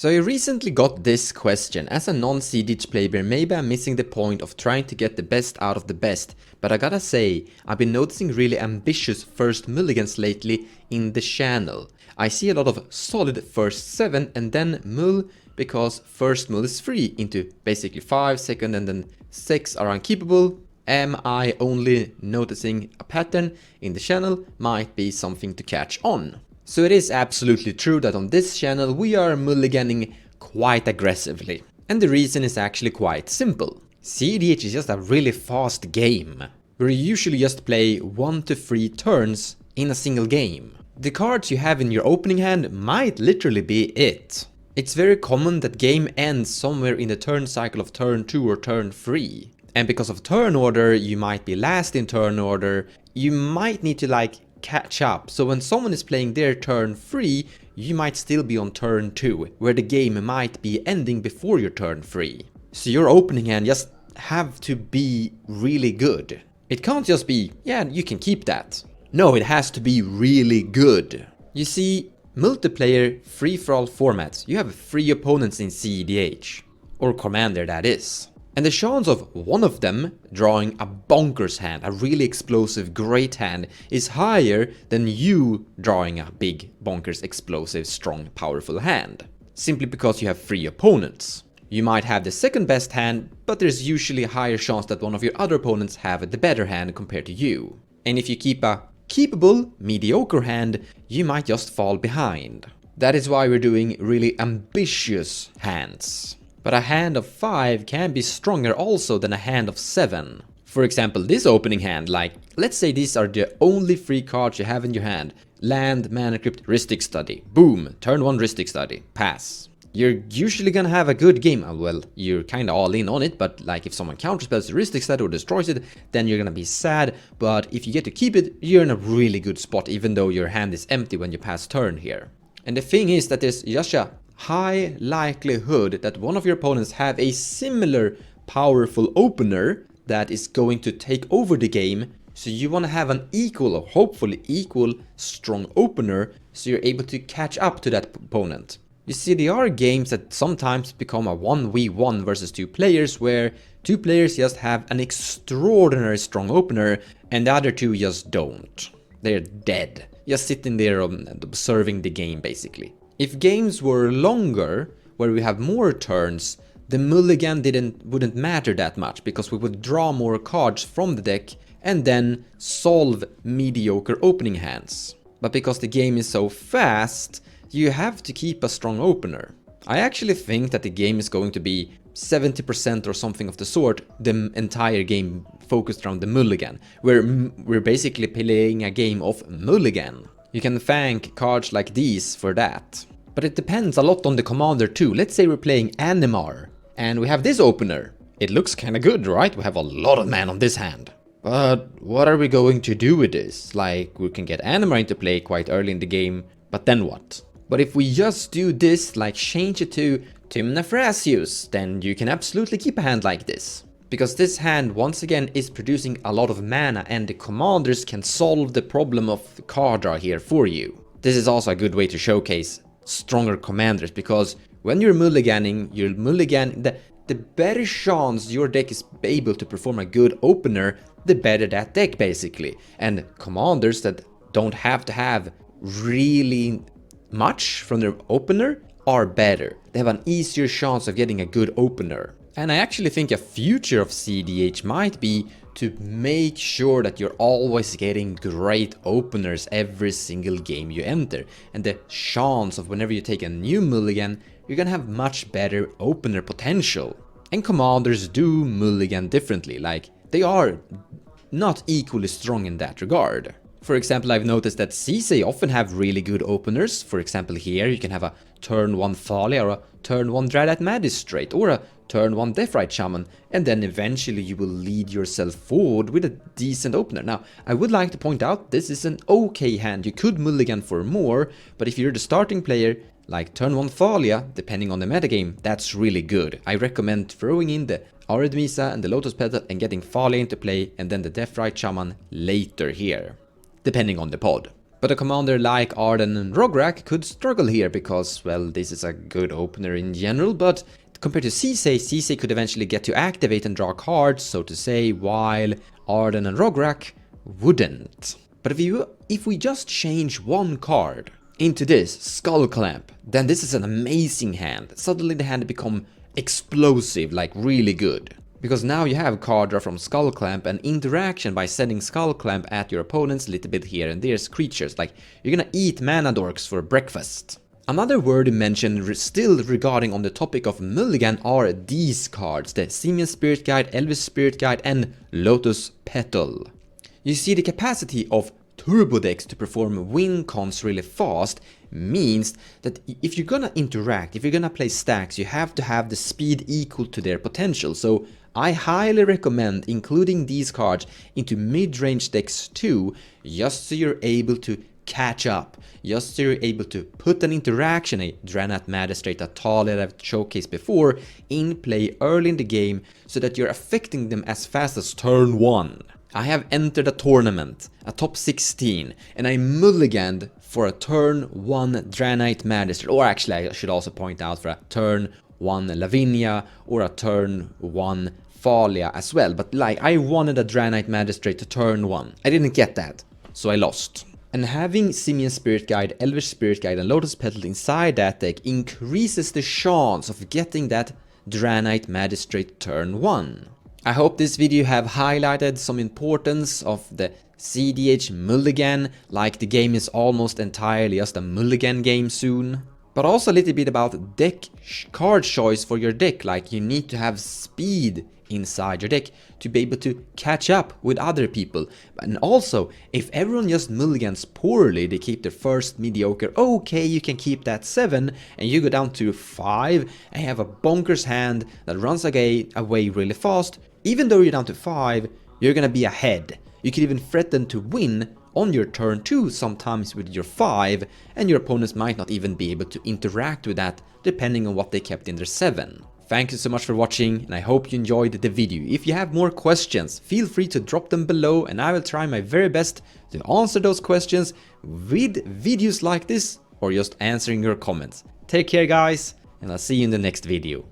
So I recently got this question. As a non-cEDH player, maybe I'm missing the point of trying to get the best out of the best, but I gotta say, I've been noticing really ambitious first mulligans lately in the channel. I see a lot of solid first 7 and then mull because first mull is free into basically 5 second and then 6 are unkeepable. Am I only noticing a pattern in the channel? Might be something to catch on. So it is absolutely true that on this channel we are mulliganing quite aggressively. And the reason is actually quite simple. cEDH is just a really fast game, where you usually just play 1 to 3 turns in a single game. The cards you have in your opening hand might literally be it. It's very common that game ends somewhere in the turn cycle of turn 2 or turn 3. And because of turn order, you might be last in turn order, you might need to catch up. So when someone is playing their turn 3, you might still be on turn 2, where the game might be ending before your turn 3. So your opening hand just have to be really good. It can't just be, yeah, you can keep that. No, it has to be really good. You see, multiplayer free-for-all formats, you have 3 opponents in cEDH, or Commander that is. And the chance of one of them drawing a bonkers hand, a really explosive great hand, is higher than you drawing a big bonkers explosive strong powerful hand. Simply because you have 3 opponents. You might have the second best hand, but there's usually a higher chance that one of your other opponents have the better hand compared to you. And if you keep a keepable, mediocre hand, you might just fall behind. That is why we're doing really ambitious hands. But a hand of 5 can be stronger also than a hand of 7. For example, this opening hand, let's say these are the only 3 cards you have in your hand. Land, Mana Crypt, Rhystic Study. Boom, turn 1 Rhystic Study. Pass. You're usually gonna have a good game. Well, you're kinda all in on it, but if someone counterspells the Rhystic Study or destroys it, then you're gonna be sad. But if you get to keep it, you're in a really good spot, even though your hand is empty when you pass turn here. And the thing is that there's just a high likelihood that one of your opponents have a similar powerful opener that is going to take over the game, so you want to have an equal or hopefully equal strong opener so you're able to catch up to that opponent. You see, there are games that sometimes become a 1v1 versus 2 players where 2 players just have an extraordinary strong opener and the other 2 just don't. They're dead, just sitting there and observing the game basically. If games were longer, where we have more turns, the mulligan wouldn't matter that much because we would draw more cards from the deck and then solve mediocre opening hands. But because the game is so fast, you have to keep a strong opener. I actually think that the game is going to be 70% or something of the sort, the entire game focused around the mulligan, where we're basically playing a game of mulligan. You can thank cards like these for that. But it depends a lot on the commander too. Let's say we're playing Animar, and we have this opener. It looks kinda good, right? We have a lot of mana on this hand. But what are we going to do with this? We can get Animar into play quite early in the game, but then what? But if we just do this, change it to Tymna Thrasius, then you can absolutely keep a hand like this. Because this hand, once again, is producing a lot of mana and the commanders can solve the problem of the card draw here for you. This is also a good way to showcase stronger commanders, because when you're mulliganing, the better chance your deck is able to perform a good opener, the better that deck basically. And commanders that don't have to have really much from their opener are better. They have an easier chance of getting a good opener. And I actually think a future of cEDH might be to make sure that you're always getting great openers every single game you enter. And the chance of whenever you take a new mulligan, you're gonna have much better opener potential. And commanders do mulligan differently, they are not equally strong in that regard. For example, I've noticed that CC often have really good openers. For example, here you can have a turn 1 Thalia or a turn 1 Dreadite Magistrate or a turn 1 Deathrite Shaman, and then eventually you will lead yourself forward with a decent opener. Now, I would like to point out this is an okay hand. You could mulligan for more, but if you're the starting player, turn 1 Thalia, depending on the metagame, that's really good. I recommend throwing in the Arid Misa and the Lotus Petal and getting Thalia into play, and then the Deathrite Shaman later here, depending on the pod. But a commander like Arden and Rograk could struggle here because, well, this is a good opener in general, but compared to cEDH could eventually get to activate and draw cards, so to say, while Arden and Rograk wouldn't. But if we just change one card into this Skull Clamp, then this is an amazing hand. Suddenly the hand become explosive, like really good. Because now you have card draw from Skull Clamp and interaction by sending Skull Clamp at your opponents a little bit here and there's creatures, like you're gonna eat mana dorks for breakfast. Another word to mention still regarding on the topic of mulligan are these cards, the Simian Spirit Guide, Elvish Spirit Guide and Lotus Petal. You see, the capacity of turbo decks to perform win cons really fast means that if you're gonna interact, if you're gonna play stacks, you have to have the speed equal to their potential. So I highly recommend including these cards into mid-range decks too, just so you're able to catch up, just so you're able to put an interaction, a Draenei Magistrate, a Talia that I've showcased before, in play early in the game so that you're affecting them as fast as turn 1. I have entered a tournament, a top 16, and I mulliganed for a turn 1 Draenei Magistrate, or actually I should also point out for a turn 1 Lavinia or a turn 1 Thalia as well, but like I wanted a Draenei Magistrate to turn 1. I didn't get that, so I lost. And having Simian Spirit Guide, Elvish Spirit Guide and Lotus Petal inside that deck increases the chance of getting that Draenei Magistrate turn 1. I hope this video have highlighted some importance of the cEDH mulligan, like the game is almost entirely just a mulligan game soon. But also a little bit about deck card choice for your deck, like you need to have speed inside your deck to be able to catch up with other people. And also, if everyone just mulligans poorly, they keep their first mediocre, okay, you can keep that 7, and you go down to 5 and have a bonkers hand that runs away really fast. Even though you're down to 5, you're gonna be ahead. You can even threaten to win on your turn 2 sometimes with your 5, and your opponents might not even be able to interact with that depending on what they kept in their 7. Thank you so much for watching, and I hope you enjoyed the video. If you have more questions, feel free to drop them below and I will try my very best to answer those questions with videos like this or just answering your comments. Take care guys, and I'll see you in the next video.